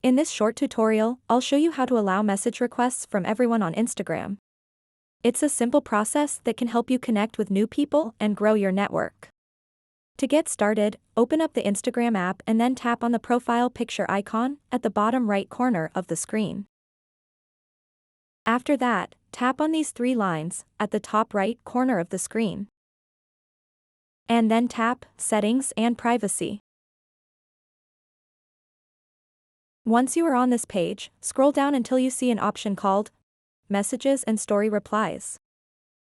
In this short tutorial, I'll show you how to allow message requests from everyone on Instagram. It's a simple process that can help you connect with new people and grow your network. To get started, open up the Instagram app and then tap on the profile picture icon at the bottom right corner of the screen. After that, tap on these three lines at the top right corner of the screen. And then tap Settings and Privacy. Once you are on this page, scroll down until you see an option called Messages and Story Replies.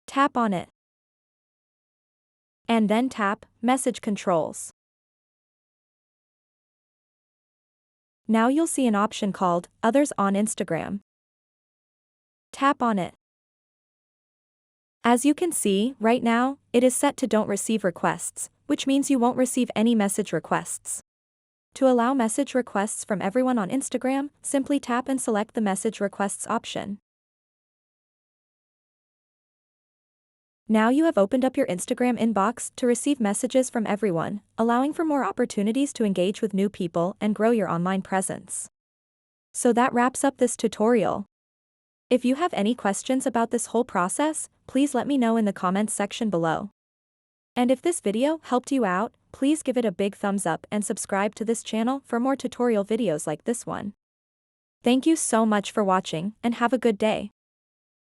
Tap on it. And then tap Message Controls. Now you'll see an option called Others on Instagram. Tap on it. As you can see, right now, it is set to Don't Receive Requests, which means you won't receive any message requests. To allow message requests from everyone on Instagram, simply tap and select the Message Requests option. Now you have opened up your Instagram inbox to receive messages from everyone, allowing for more opportunities to engage with new people and grow your online presence. So that wraps up this tutorial. If you have any questions about this whole process, please let me know in the comments section below. And if this video helped you out, please give it a big thumbs up and subscribe to this channel for more tutorial videos like this one. Thank you so much for watching and have a good day.